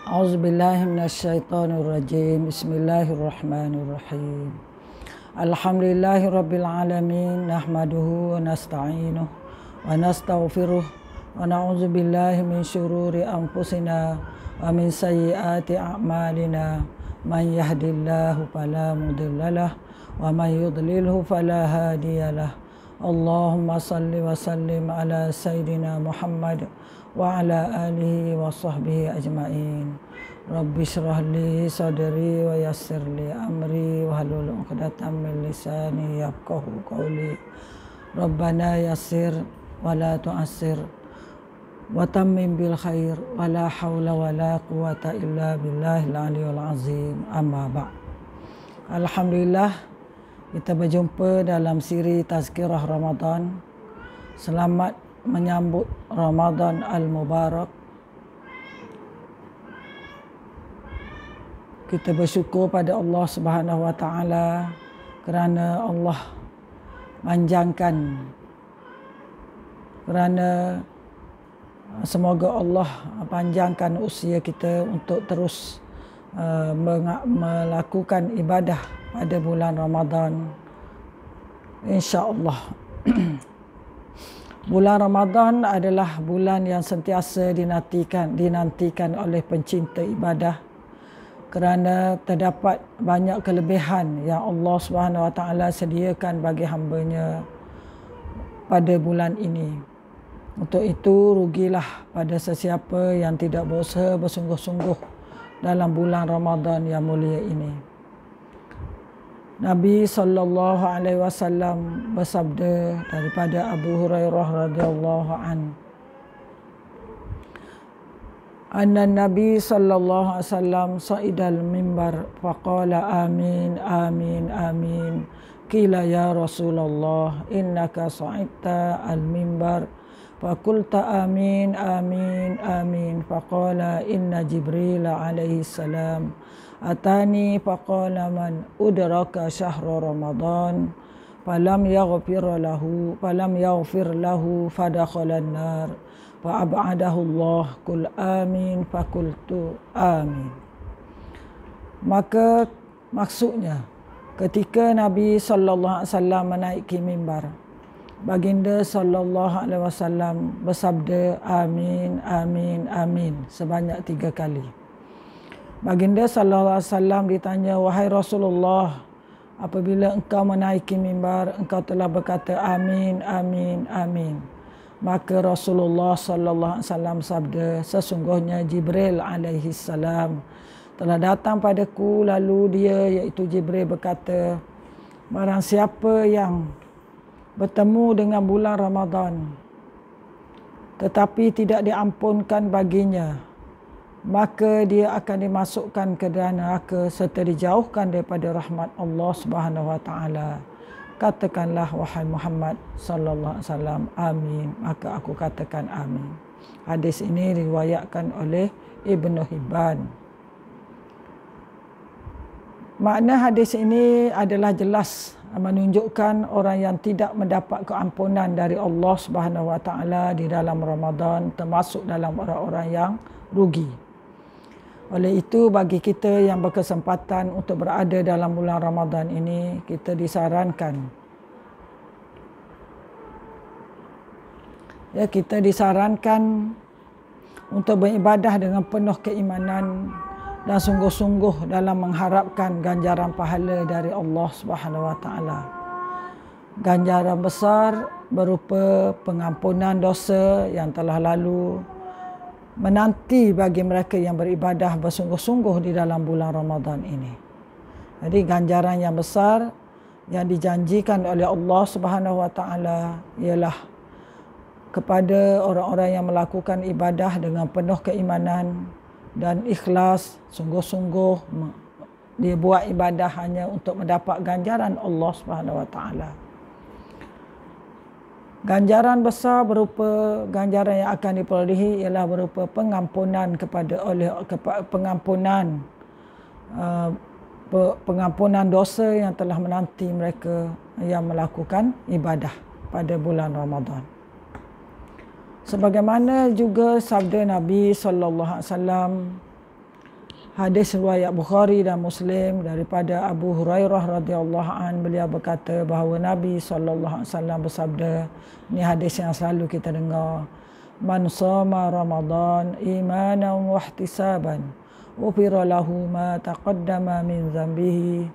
A'udzubillahi minasyaitonirrajim. Bismillahirrahmanirrahim. Alhamdulillahi rabbil alamin. Nahmaduhu wa nasta'inuh wa nastaghfiruh wa na'udzu billahi min syururi anfusina wa min sayyiati a'malina. Man yahdihillahu fala mudhillalah wa man yudlilhu fala hadiyalah. Allahumma salli wa sallim ala sayyidina Muhammad wa ala alihi wa sahbihi ajma'in. Rabbi shrah li sadri wa yassir li amri wa hlul 'uqdatam min lisani yafqahu qawli. Rabbana yassir wa la tu'assir wa tammim bil khair wa la hawla wa la quwata illa billahil aliyyil azim. Amma ba'd. Alhamdulillah, kita berjumpa dalam siri Tazkirah Ramadan. Selamat menyambut Ramadan Al-Mubarak. Kita bersyukur pada Allah Subhanahu Wa Taala kerana Allah semoga Allah panjangkan usia kita untuk terus melakukan ibadah pada bulan Ramadan, insya-Allah. Bulan Ramadan adalah bulan yang sentiasa dinantikan oleh pencinta ibadah kerana terdapat banyak kelebihan yang Allah Subhanahu Wa Taala sediakan bagi hamba-Nya pada bulan ini. Untuk itu, rugilah pada sesiapa yang tidak berusaha bersungguh-sungguh dalam bulan Ramadan yang mulia ini. Nabi SAW bersabda daripada Abu Hurairah radhiyallahu anhu, anna Nabi sallallahu alaihi wasallam sa'idal mimbar faqala amin amin amin. Qila ya Rasulullah innaka sa'idta al-mimbar faqulta amin amin amin. Faqala inna Jibril alaihi salam atani faqala man udraka syahra Ramadan falam yaghfir lahu fadakhala an-nar fa'ab'adahu Allah. Qul amin faqultu amin. Maka maksudnya, ketika Nabi sallallahu alaihi wasallam menaiki mimbar, baginda sallallahu alaihi wasallam bersabda amin amin amin sebanyak 3 kali. Baginda sallallahu alaihi wasallam ditanya, wahai Rasulullah, apabila engkau menaiki mimbar engkau telah berkata amin amin amin. Maka Rasulullah sallallahu alaihi wasallam sabda, sesungguhnya Jibril alaihi salam telah datang padaku, lalu dia iaitu Jibril berkata, barang siapa yang bertemu dengan bulan Ramadan tetapi tidak diampunkan baginya, maka dia akan dimasukkan ke dalam neraka serta dijauhkan daripada rahmat Allah Subhanahu Wa Taala. Katakanlah wahai Muhammad sallallahu alaihi wasallam amin. Maka aku katakan amin. Hadis ini diriwayatkan oleh Ibnu Hibban. Makna hadis ini adalah jelas menunjukkan orang yang tidak mendapat keampunan dari Allah Subhanahu Wa Taala di dalam Ramadan termasuk dalam orang-orang yang rugi. Oleh itu, bagi kita yang berkesempatan untuk berada dalam bulan Ramadan ini, kita disarankan untuk beribadah dengan penuh keimanan dan sungguh-sungguh dalam mengharapkan ganjaran pahala dari Allah Subhanahu Wa Taala. Ganjaran besar berupa pengampunan dosa yang telah lalu menanti bagi mereka yang beribadah bersungguh-sungguh di dalam bulan Ramadan ini. Jadi ganjaran yang besar yang dijanjikan oleh Allah Subhanahu Wa Taala ialah kepada orang-orang yang melakukan ibadah dengan penuh keimanan dan ikhlas, sungguh-sungguh dia buat ibadah hanya untuk mendapat ganjaran Allah Subhanahu Wa Taala. Ganjaran besar berupa ganjaran yang akan diperolehi ialah berupa pengampunan dosa yang telah menanti mereka yang melakukan ibadah pada bulan Ramadan. Sebagaimana juga sabda Nabi sallallahu alaihi wasallam Hadis riwayat Bukhari dan Muslim daripada Abu Hurairah radhiyallahu an, beliau berkata bahawa Nabi SAW bersabda, ini hadis yang selalu kita dengar, man shoma Ramadan imanan wa ihtisaban ghufira lahu ma taqaddama min dhanbihi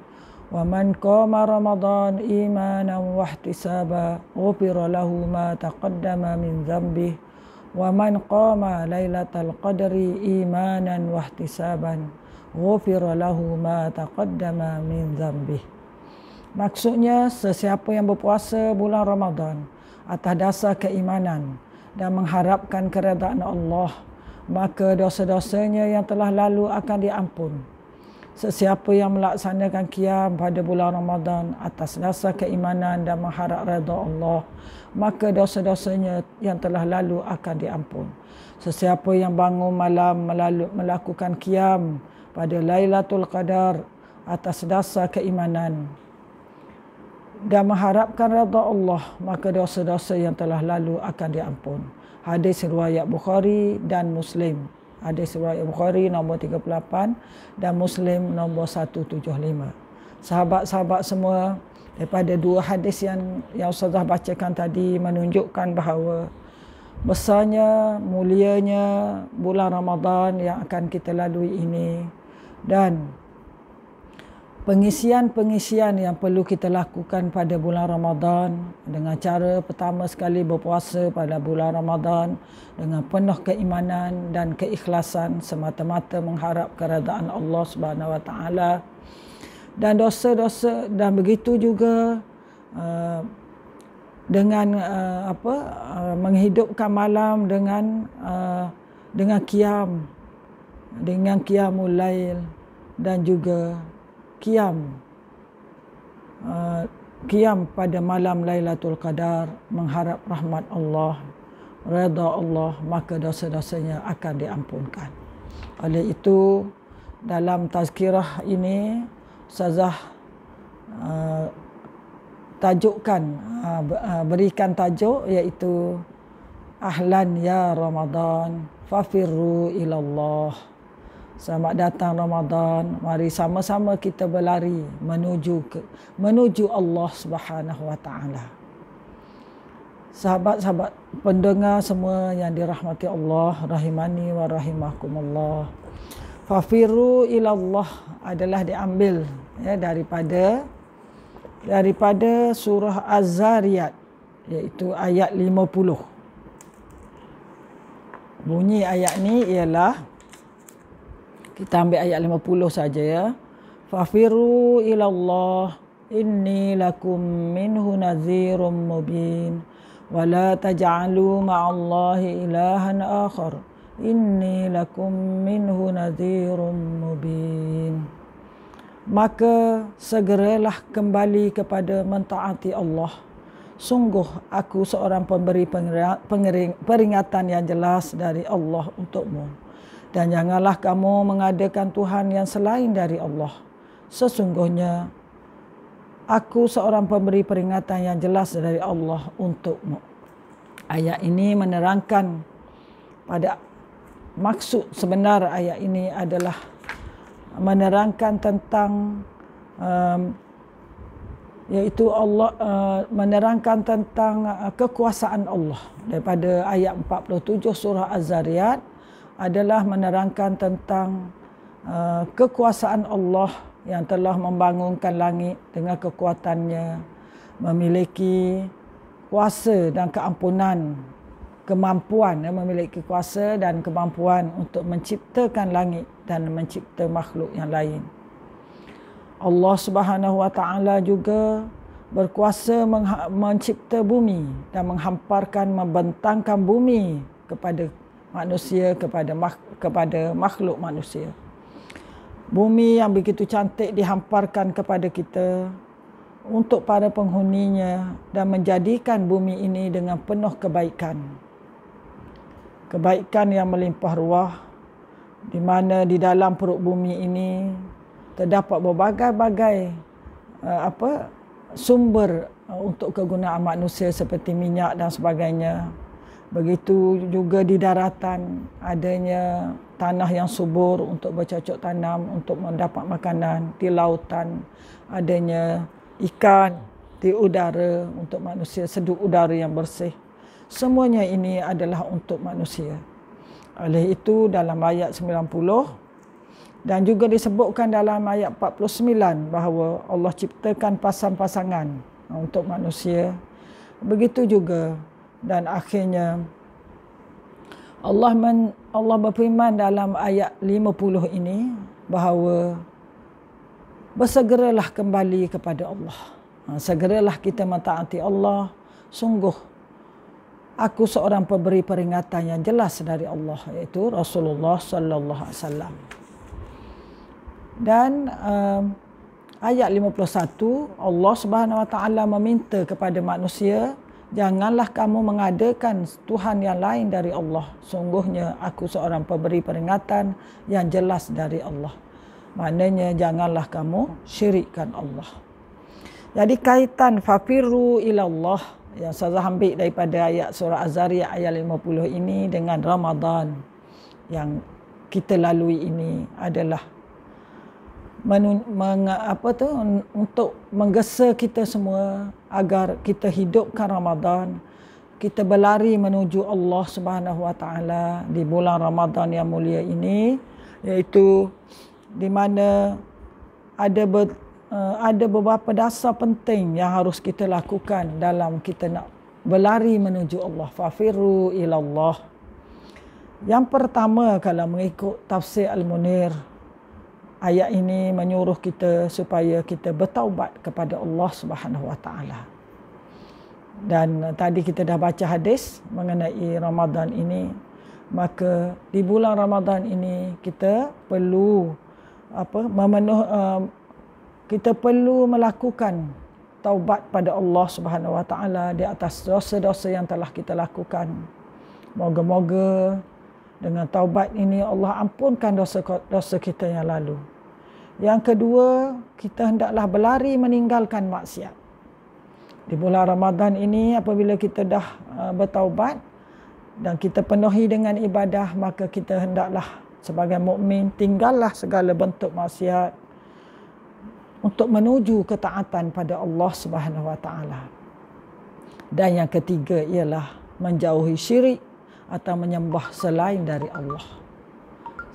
wa man qama Ramadan imanan wa ihtisaban ghufira lahu ma taqaddama min dhanbihi wa man qama lailatal qadri imanan wa ihtisaban ghufira lahu ma taqaddama min dhanbih. Maksudnya, sesiapa yang berpuasa bulan Ramadan atas dasar keimanan dan mengharapkan keredaan Allah, maka dosa-dosanya yang telah lalu akan diampun. Sesiapa yang melaksanakan qiyam pada bulan Ramadan atas dasar keimanan dan mengharap redha Allah, maka dosa-dosanya yang telah lalu akan diampun. Sesiapa yang bangun malam melakukan qiyam pada Lailatul Qadar atas dasar keimanan dan mengharapkan redha Allah, maka dosa-dosa yang telah lalu akan diampun. Hadis riwayat Bukhari dan Muslim. Hadis riwayat Bukhari nombor 38 dan Muslim nombor 175. Sahabat-sahabat semua, daripada dua hadis yang Ustazah bacakan tadi menunjukkan bahawa besarnya, mulianya bulan Ramadan yang akan kita lalui ini, dan pengisian-pengisian yang perlu kita lakukan pada bulan Ramadan dengan cara pertama sekali berpuasa pada bulan Ramadan dengan penuh keimanan dan keikhlasan semata-mata mengharap keredaan Allah Subhanahu Wa Taala, dan dosa-dosa, dan begitu juga dengan menghidupkan malam dengan qiyam, dengan qiyamul lail, dan juga qiyam pada malam Lailatul Qadar mengharap rahmat Allah, redha Allah, maka dosa-dosanya akan diampunkan. Oleh itu, dalam tazkirah ini Ustazah berikan tajuk, iaitu Ahlan ya Ramadan fafirru ilallah. Selamat datang Ramadan, mari sama-sama kita berlari menuju Allah Subhanahu Wa Taala. Sahabat-sahabat pendengar semua yang dirahmati Allah, rahimani wa rahimakumullah. Fafirru ilallah adalah diambil daripada surah Az-Zariyat, iaitu ayat 50. Bunyi ayat ni ialah, kita ambil ayat 50 saja ya. Fafirru ilallah inni lakum minhu nadhirum mubin wa la taj'alu ma'allahi ilahan akhar inni lakum minhu nadhirum mubin. Maka segeralah kembali kepada mentaati Allah. Sungguh aku seorang pemberi peringatan yang jelas dari Allah untukmu. Dan janganlah kamu mengadakan Tuhan yang selain dari Allah. Sesungguhnya aku seorang pemberi peringatan yang jelas dari Allah untukmu. Ayat ini menerangkan pada maksud sebenar ayat ini adalah menerangkan tentang iaitu Allah, menerangkan tentang kekuasaan Allah. Daripada ayat 47 surah Az-Zariyat adalah menerangkan tentang kekuasaan Allah yang telah membangunkan langit dengan kekuatannya, memiliki kuasa dan keampunan, memiliki kuasa dan kemampuan untuk menciptakan langit dan mencipta makhluk yang lain. Allah Subhanahu Wa Taala juga berkuasa mencipta bumi dan membentangkan bumi kepada manusia, kepada makhluk manusia. Bumi yang begitu cantik dihamparkan kepada kita untuk para penghuninya dan menjadikan bumi ini dengan penuh kebaikan. Kebaikan yang melimpah ruah, di mana di dalam perut bumi ini terdapat berbagai-bagai sumber untuk kegunaan manusia seperti minyak dan sebagainya. Begitu juga di daratan adanya tanah yang subur untuk bercocok tanam, untuk mendapat makanan. Di lautan adanya ikan. Di udara untuk manusia, seduh udara yang bersih. Semuanya ini adalah untuk manusia. Oleh itu dalam ayat 90 dan juga disebutkan dalam ayat 49 bahawa Allah ciptakan pasang-pasangan untuk manusia. Begitu juga dan akhirnya Allah berfirman dalam ayat 50 ini bahawa bersegeralah kembali kepada Allah. Segeralah kita mentaati Allah. Sungguh aku seorang pemberi peringatan yang jelas dari Allah, iaitu Rasulullah sallallahu alaihi wasallam. Dan ayat 51 Allah Subhanahu wa taala meminta kepada manusia, janganlah kamu mengadakan tuhan yang lain dari Allah. Sungguhnya aku seorang pemberi peringatan yang jelas dari Allah. Maknanya janganlah kamu syirikkan Allah. Jadi kaitan fafirru ilallah yang saya ambil daripada ayat surah Az-Zariyat ayat 50 ini dengan Ramadan yang kita lalui ini adalah untuk menggesa kita semua agar kita hidupkan Ramadan, kita berlari menuju Allah Subhanahu wa taala di bulan Ramadan yang mulia ini, iaitu di mana ada beberapa dasar penting yang harus kita lakukan dalam kita nak berlari menuju Allah. Fafirru ilallah. Yang pertama, kalau mengikut tafsir Al-Munir, ayat ini menyuruh kita supaya kita bertaubat kepada Allah Subhanahu wa taala. Dan tadi kita dah baca hadis mengenai Ramadan ini, maka di bulan Ramadan ini kita perlu kita perlu melakukan taubat pada Allah Subhanahu wa taala di atas dosa-dosa yang telah kita lakukan. Moga-moga dengan taubat ini Allah ampunkan dosa kita yang lalu. Yang kedua, kita hendaklah berlari meninggalkan maksiat. Di bulan Ramadan ini apabila kita dah bertaubat dan kita penuhi dengan ibadah, maka kita hendaklah sebagai mukmin tinggallah segala bentuk maksiat untuk menuju ketaatan pada Allah Subhanahu wa taala. Dan yang ketiga ialah menjauhi syirik atau menyembah selain dari Allah.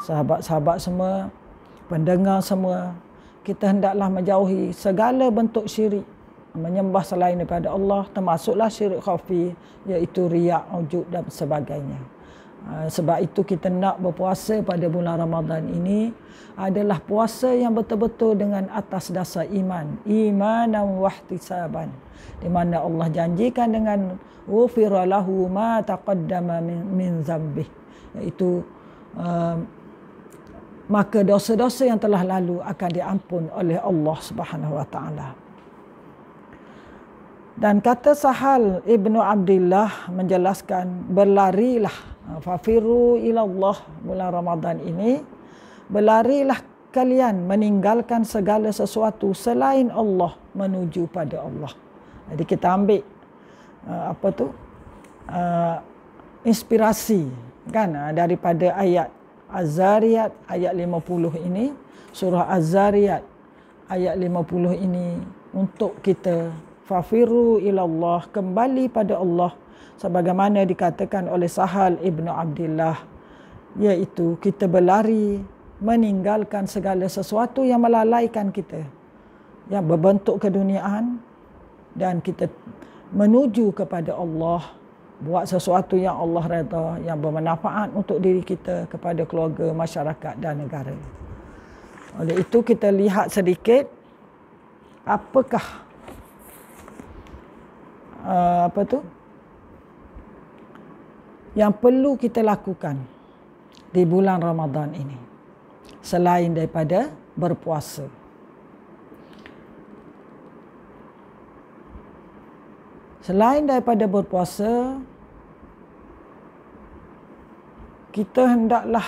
Sahabat-sahabat semua, pendengar semua, kita hendaklah menjauhi segala bentuk syirik, menyembah selain daripada Allah, termasuklah syirik khafi, iaitu riak, ujub dan sebagainya. Sebab itu kita nak berpuasa pada bulan Ramadan ini adalah puasa yang betul-betul dengan atas dasar iman. Imanan wahtisaban. Di mana Allah janjikan dengan ghufira lahu ma taqaddama min zambih. Iaitu maka dosa-dosa yang telah lalu akan diampun oleh Allah Subhanahu wa taala. Dan kata Sahal Ibnu Abdillah menjelaskan, berlarilah fafirru ilallah bulan Ramadan ini, berlarilah kalian meninggalkan segala sesuatu selain Allah menuju pada Allah. Jadi kita ambil inspirasi kan daripada ayat Az-Zariyat ayat 50 ini, surah Az-Zariyat ayat 50 ini untuk kita fafirru ilallah, kembali pada Allah sebagaimana dikatakan oleh Sahal Ibnu Abdillah, iaitu kita berlari meninggalkan segala sesuatu yang melalaikan kita, yang berbentuk keduniaan, dan kita menuju kepada Allah, buat sesuatu yang Allah redha, yang bermanfaat untuk diri kita, kepada keluarga, masyarakat dan negara. Oleh itu kita lihat sedikit apakah yang perlu kita lakukan di bulan Ramadan ini selain daripada berpuasa. Selain daripada berpuasa, kita hendaklah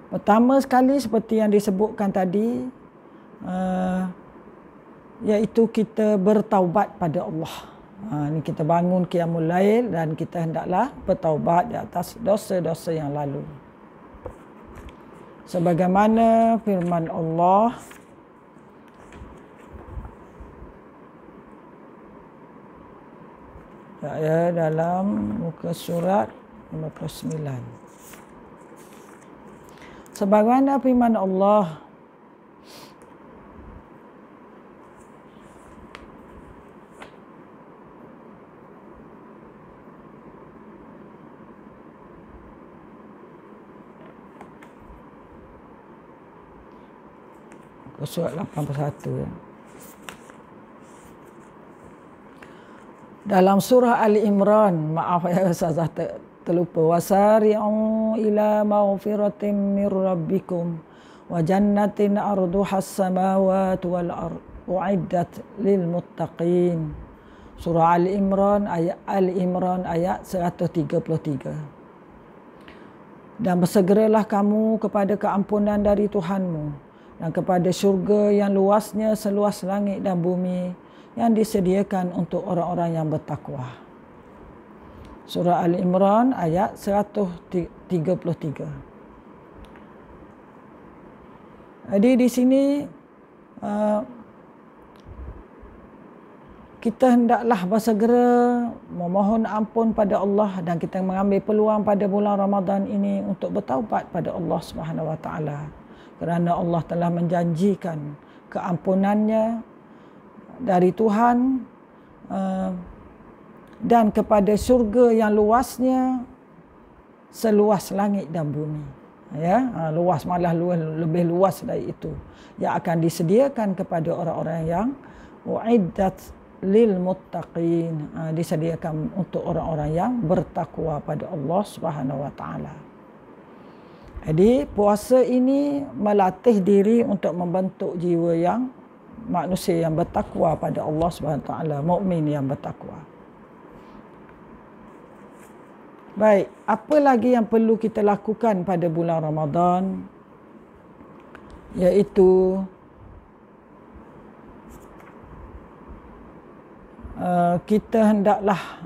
pertama sekali seperti yang disebutkan tadi, iaitu kita bertaubat pada Allah. Ni kita bangun qiyamul lail dan kita hendaklah bertaubat di atas dosa-dosa yang lalu. Sebagaimana firman Allah dalam muka surat 59. Sebagaimana firman Allah surat 81 dalam surah Ali Imran, maaf ya saya terlupa, wasari'u ila maghfiratin mir rabbikum wa jannatin arduhas samawati wal ard uiddat lil muttaqin. Surah Ali Imran ayat 133. Dan bersegeralah kamu kepada keampunan dari Tuhanmu dan kepada syurga yang luasnya seluas langit dan bumi yang disediakan untuk orang-orang yang bertakwa. Surah Ali Imran ayat 133. Jadi di sini kita hendaklah bersegera memohon ampun pada Allah dan kita mengambil peluang pada bulan Ramadan ini untuk bertaubat pada Allah Subhanahu Wa Taala. Kerana Allah telah menjanjikan keampunannya dari Tuhan dan kepada syurga yang luasnya seluas langit dan bumi. Ya, luas, malah lebih luas dari itu, yang akan disediakan kepada orang-orang yang uiddat lil muttaqin, disediakan untuk orang-orang yang bertakwa pada Allah Subhanahu Wa Taala. Jadi puasa ini melatih diri untuk membentuk jiwa yang manusia yang bertakwa pada Allah Subhanahu Wa Taala, mukmin yang bertakwa. Baik, apa lagi yang perlu kita lakukan pada bulan Ramadan? Iaitu kita hendaklah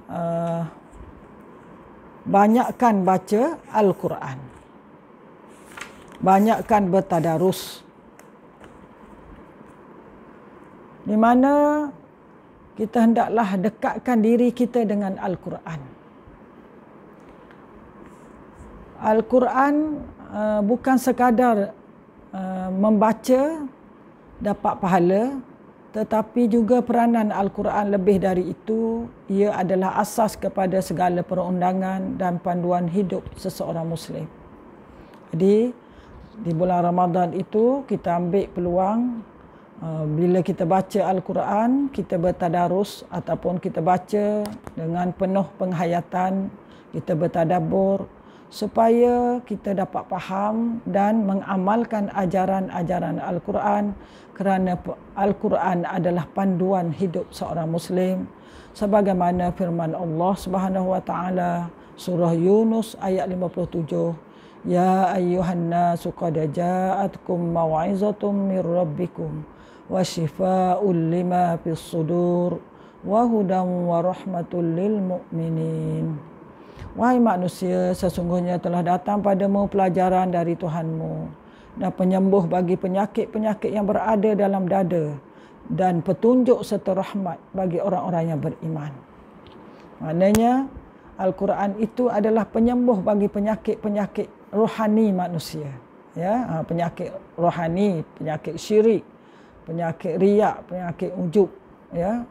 banyakkan baca Al-Quran. Banyakkan bertadarus, di mana kita hendaklah dekatkan diri kita dengan Al-Quran. Al-Quran bukan sekadar membaca dapat pahala, tetapi juga peranan Al-Quran lebih dari itu. Ia adalah asas kepada segala perundangan dan panduan hidup seseorang Muslim. Jadi di bulan Ramadan itu kita ambil peluang, bila kita baca Al-Quran, kita bertadarus ataupun kita baca dengan penuh penghayatan, kita bertadabbur supaya kita dapat faham dan mengamalkan ajaran-ajaran Al-Quran, kerana Al-Quran adalah panduan hidup seorang Muslim. Sebagaimana firman Allah Subhanahu Wa Taala surah Yunus ayat 57, Ya ayyuhan nasu qad ja'atkum mau'izatum mir rabbikum wa shifaa'un lima fis sudur wa hudan wa rahmatul lil mu'minin. Wahai manusia, sesungguhnya telah datang padamu pelajaran dari Tuhanmu dan penyembuh bagi penyakit-penyakit yang berada dalam dada dan petunjuk serta rahmat bagi orang-orang yang beriman. Maknanya Al-Quran itu adalah penyembuh bagi penyakit-penyakit rohani manusia, ya, penyakit rohani, penyakit syirik, penyakit riak, penyakit ujub, ya,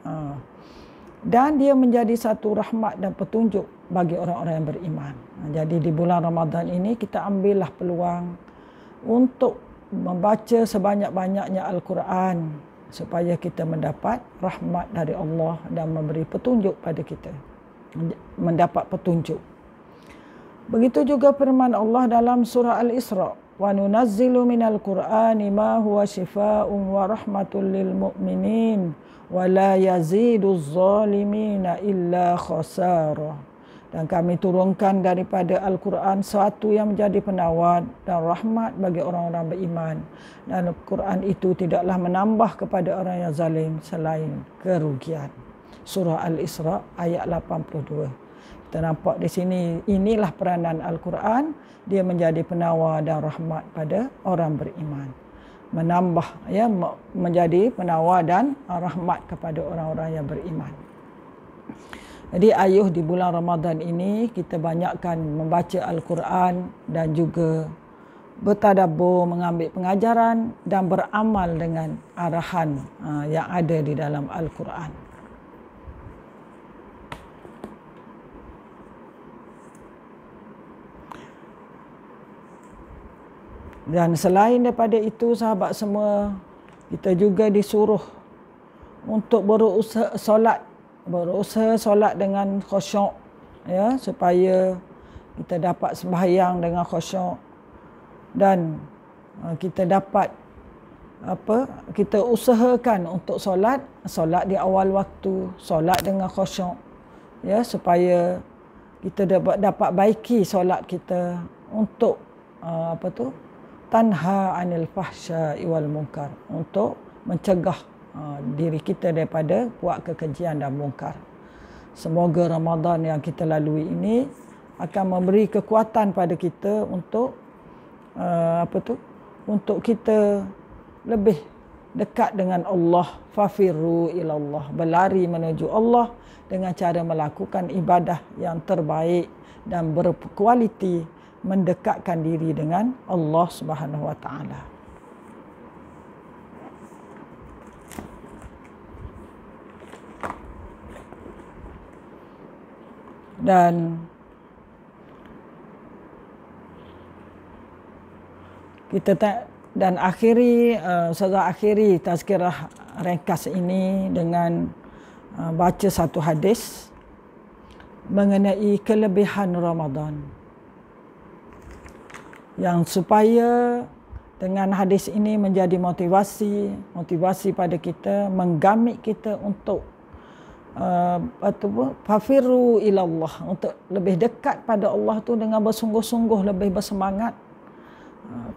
dan dia menjadi satu rahmat dan petunjuk bagi orang-orang yang beriman. Jadi di bulan Ramadan ini kita ambillah peluang untuk membaca sebanyak-banyaknya Al-Quran supaya kita mendapat rahmat dari Allah dan memberi petunjuk pada kita, mendapat petunjuk. Begitu juga firman Allah dalam surah Al-Isra, wa nunazzilu minal Qur'ani ma huwa shifaa'un wa rahmatul lil mu'minin wa la yaziduz zalimina illa khasara. Dan kami turunkan daripada Al-Quran sesuatu yang menjadi penawar dan rahmat bagi orang-orang beriman. Dan Al-Quran itu tidaklah menambah kepada orang yang zalim selain kerugian. Surah Al-Isra ayat 82. Kita nampak di sini, inilah peranan Al-Quran. Dia menjadi penawar dan rahmat pada orang beriman. Menambah, ya, menjadi penawar dan rahmat kepada orang-orang yang beriman. Jadi ayuh di bulan Ramadan ini kita banyakkan membaca Al-Quran dan juga bertadabbur, mengambil pengajaran dan beramal dengan arahan yang ada di dalam Al-Quran. Dan selain daripada itu, sahabat semua, kita juga disuruh untuk berusaha solat dengan khusyuk, ya, supaya kita dapat sembahyang dengan khusyuk dan kita dapat kita usahakan untuk solat di awal waktu, solat dengan khusyuk, ya, supaya kita dapat baiki solat kita untuk tanha anil fahsya'i wal munkar, untuk mencegah diri kita daripada buat kekejian dan mungkar. Semoga Ramadan yang kita lalui ini akan memberi kekuatan pada kita untuk untuk kita lebih dekat dengan Allah. Fafirru ilallah, berlari menuju Allah dengan cara melakukan ibadah yang terbaik dan berkualiti, mendekatkan diri dengan Allah Subhanahu wa taala. Dan kita akhiri tazkirah ringkas ini dengan baca satu hadis mengenai kelebihan Ramadan, yang supaya dengan hadis ini menjadi motivasi pada kita, menggamit kita untuk fafirru ilallah, untuk lebih dekat pada Allah tu dengan bersungguh-sungguh, lebih bersemangat,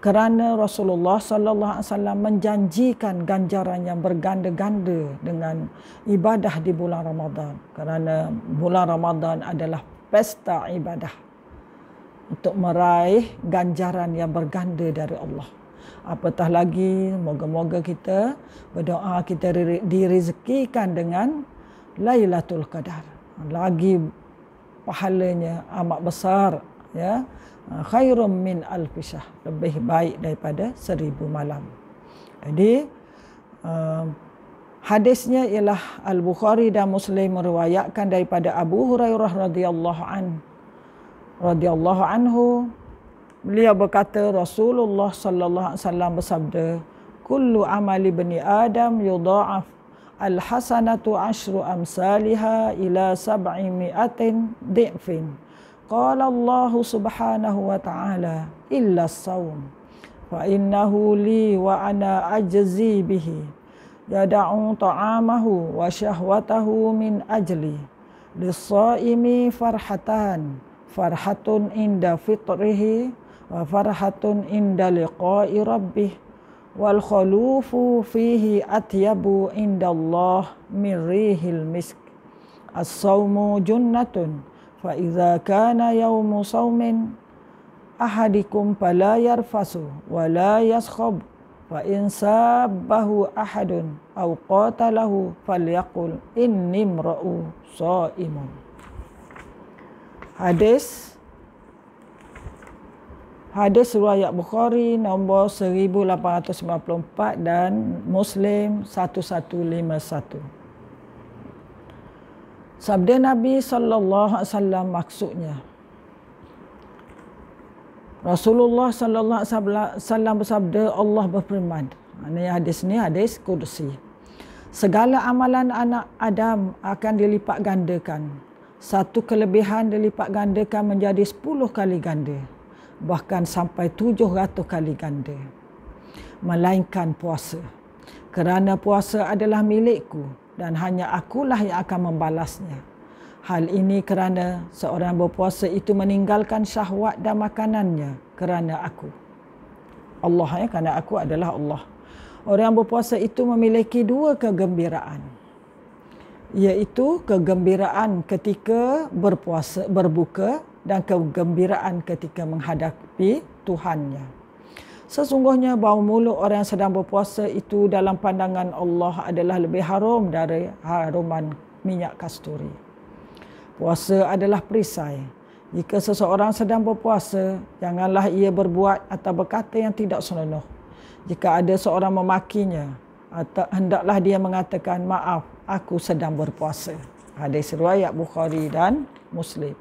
kerana Rasulullah sallallahu alaihi wasallam menjanjikan ganjaran yang berganda-ganda dengan ibadah di bulan Ramadan, kerana bulan Ramadan adalah pesta ibadah untuk meraih ganjaran yang berganda dari Allah. Apatah lagi, moga-moga kita berdoa kita direzekikan dengan Lailatul Qadar. Lagi pahalanya amat besar, ya. Khairum min alfi syahr, lebih baik daripada 1000 malam. Jadi hadisnya ialah Al-Bukhari dan Muslim meriwayatkan daripada Abu Hurairah radhiyallahu anhu. Beliau berkata, Rasulullah sallallahu alaihi wasallam bersabda, kullu amali bani Adam yudha'af al-hasanatu 10 amsalha ila 700 dhi'fin. Qala Allah subhanahu wa ta'ala illa as-sawm fa innahu li wa ana ajzi bihi yada'u ta'amahu wa syahwatahu min ajli lis-saimi farhatun inda fitrihi wa farhatun inda liqa'i rabbih wal khulufu fihi atyabu indallah min rihil misk. As-sawmu junnatun fa idza kana yaumu saumin ahadikum fala yarfasu wa la yaskhab fa in sabbahu ahadun aw qatalahu falyaqul inni imra'u shaimun. Hadis riwayat Bukhari nombor 1894 dan Muslim 1151. Sabda Nabi sallallahu alaihi wasallam, maksudnya Rasulullah sallallahu alaihi wasallam bersabda, Allah berfirman. Ini hadis ni hadis qudsi. Segala amalan anak Adam akan dilipat gandakan. Satu kelebihan dilipat gandakan menjadi 10 kali ganda, bahkan sampai 700 kali ganda. Melainkan puasa. Kerana puasa adalah milikku dan hanya akulah yang akan membalasnya. Hal ini kerana seorang berpuasa itu meninggalkan syahwat dan makanannya kerana aku. Allah, kerana aku adalah Allah. Orang berpuasa itu memiliki dua kegembiraan, iaitu kegembiraan ketika berbuka dan kegembiraan ketika menghadapi Tuhannya. Sesungguhnya bau mulut orang yang sedang berpuasa itu dalam pandangan Allah adalah lebih harum dari haruman minyak kasturi. Puasa adalah perisai. Jika seseorang sedang berpuasa, janganlah ia berbuat atau berkata yang tidak senonoh. Jika ada seorang memakinya, hendaklah dia mengatakan, maaf, aku sedang berpuasa. Hadis riwayat Bukhari dan Muslim.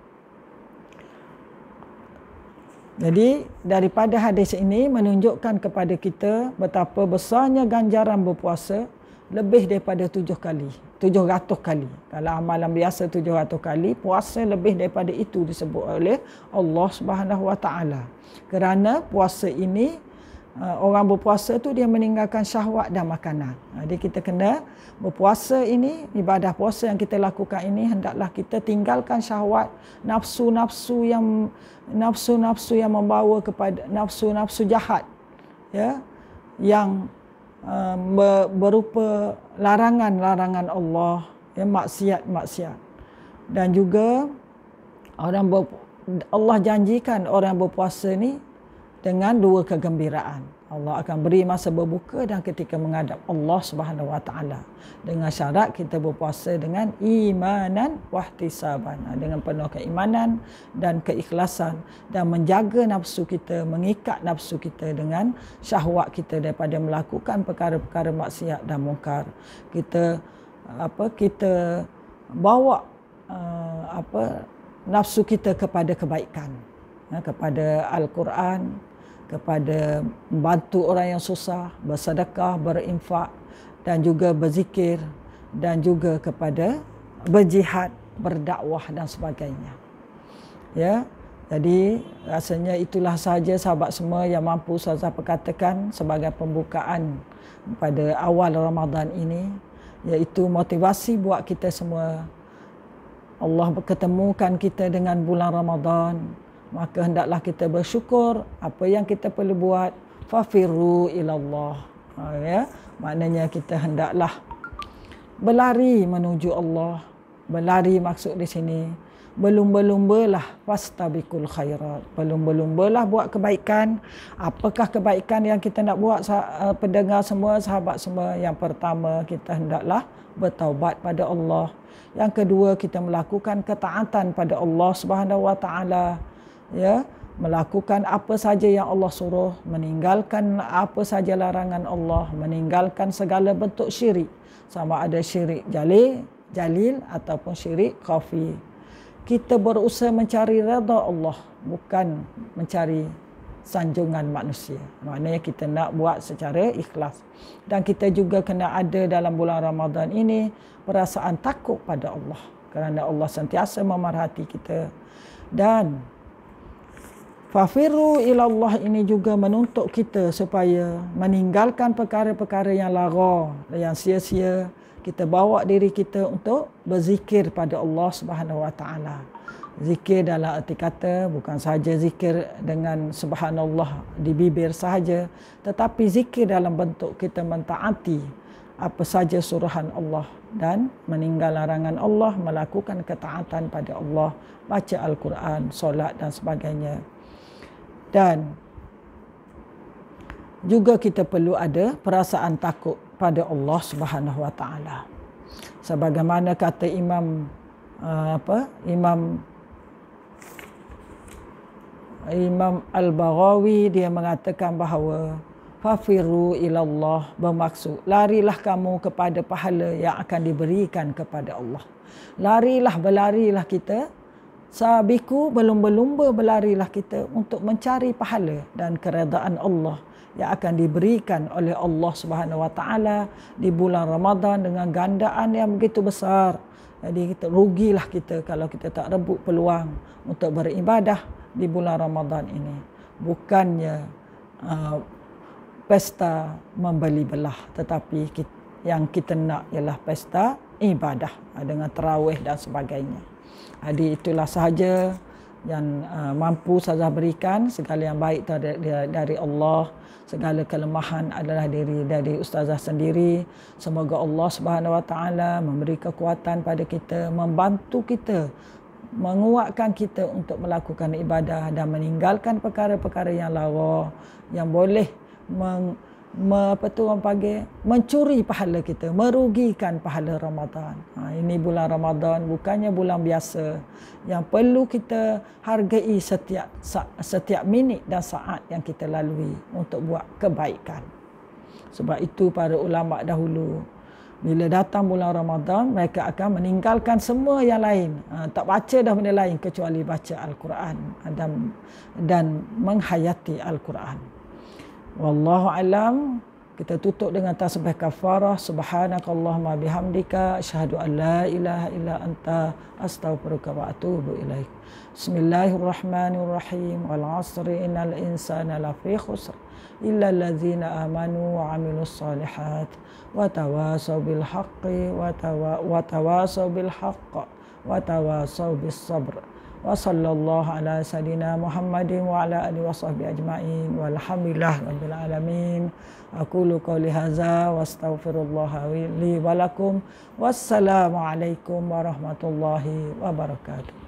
Jadi daripada hadis ini menunjukkan kepada kita betapa besarnya ganjaran berpuasa, lebih daripada 700 kali. Kalau amalan biasa 700 kali, puasa lebih daripada itu disebut oleh Allah Subhanahu Wa Taala. Kerana puasa ini, orang berpuasa tu dia meninggalkan syahwat dan makanan. Jadi kita kena berpuasa ini, ibadah puasa yang kita lakukan ini, hendaklah kita tinggalkan syahwat, nafsu-nafsu yang membawa kepada nafsu-nafsu jahat, ya, yang berupa larangan-larangan Allah, ya, maksiat-maksiat. Dan juga Allah janjikan orang berpuasa ni dengan dua kegembiraan. Allah akan beri masa berbuka dan ketika menghadap Allah Subhanahu Wa Taala, dengan syarat kita berpuasa dengan imanan wahtisaban, dengan penuh keimanan dan keikhlasan, dan menjaga nafsu kita, mengikat nafsu kita dengan syahwat kita daripada melakukan perkara-perkara maksiat dan mungkar. Kita bawa nafsu kita kepada kebaikan, kepada Al-Quran, kepada membantu orang yang susah, bersedekah, berinfak, dan juga berzikir, dan juga kepada berjihad, berdakwah dan sebagainya. Ya, jadi rasanya itulah sahaja sahabat semua yang mampu saya perkatakan sebagai pembukaan pada awal Ramadan ini, iaitu motivasi buat kita semua. Allah berketemukan kita dengan bulan Ramadan, maka hendaklah kita bersyukur. Apa yang kita perlu buat, fafirru ilallah, ya, maknanya kita hendaklah berlari menuju Allah. Berlari maksud di sini berlumba-lumbalah, fastabiqul khairat, berlumba-lumbalah buat kebaikan. Apakah kebaikan yang kita nak buat, pendengar semua, sahabat semua? Yang pertama, kita hendaklah bertaubat pada Allah. Yang kedua, kita melakukan ketaatan pada Allah Subhanahu Wa Taala, ya, melakukan apa saja yang Allah suruh, meninggalkan apa saja larangan Allah, meninggalkan segala bentuk syirik, sama ada syirik jalil ataupun syirik khafi. Kita berusaha mencari redha Allah, bukan mencari sanjungan manusia. Maknanya kita nak buat secara ikhlas. Dan kita juga kena ada dalam bulan Ramadan ini perasaan takut pada Allah, kerana Allah sentiasa memerhati kita. Dan fafirru ilallah ini juga menuntut kita supaya meninggalkan perkara-perkara yang lara, yang sia-sia. Kita bawa diri kita untuk berzikir pada Allah Subhanahu Wa Taala. Zikir dalam arti kata bukan sahaja zikir dengan subhanallah di bibir sahaja, tetapi zikir dalam bentuk kita mentaati apa saja suruhan Allah dan meninggal larangan Allah, melakukan ketaatan pada Allah, baca Al-Quran, solat dan sebagainya. Dan juga kita perlu ada perasaan takut pada Allah Subhanahu Wa Taala. Sebagaimana kata Imam Al-Baghawi, dia mengatakan bahawa fafirru ilallah bermaksud larilah kamu kepada pahala yang akan diberikan kepada Allah. Berlarilah kita. Sabiku, berlumba-lumba berlarilah kita untuk mencari pahala dan keredaan Allah yang akan diberikan oleh Allah Subhanahu Wa Taala di bulan Ramadan dengan gandaan yang begitu besar. Jadi kita rugilah kita kalau kita tak rebut peluang untuk beribadah di bulan Ramadan ini. Bukannya pesta membeli belah, tetapi yang kita nak ialah pesta ibadah dengan tarawih dan sebagainya. Jadi itulah sahaja yang mampu Ustazah berikan. Segala yang baik dari Allah, segala kelemahan adalah dari Ustazah sendiri. Semoga Allah Subhanahu Wa Taala memberi kekuatan pada kita, membantu kita, menguatkan kita untuk melakukan ibadah dan meninggalkan perkara-perkara yang lara yang boleh mencuri pahala kita, merugikan pahala Ramadan. Ini bulan Ramadan bukannya bulan biasa yang perlu kita hargai setiap minit dan saat yang kita lalui untuk buat kebaikan. Sebab itu para ulama dahulu bila datang bulan Ramadan, mereka akan meninggalkan semua yang lain. Tak baca dah benda lain kecuali baca Al-Quran dan menghayati Al-Quran. Wallahu alam. Kita tutup dengan tasbih kafarah. Subhanakallahumma bihamdika asyhadu an la ilaha illa anta astaghfiruka wa atubu ilaik. Bismillahirrahmanirrahim. Wal 'asri innal insana lafi khusr illa allazina amanu wa 'amilus solihat wa tawasaw bil haqqi wa tawasaw bil haqq wa tawasaw bis sabr. Wa sallallahu ala sayyidina Muhammadin wa ala alihi washabbihi ajma'in walhamdulillahi rabbil alamin. Aqulu qouli hadza wa astaghfirullah li wa lakum. Wassalamu alaikum warahmatullahi wabarakatuh.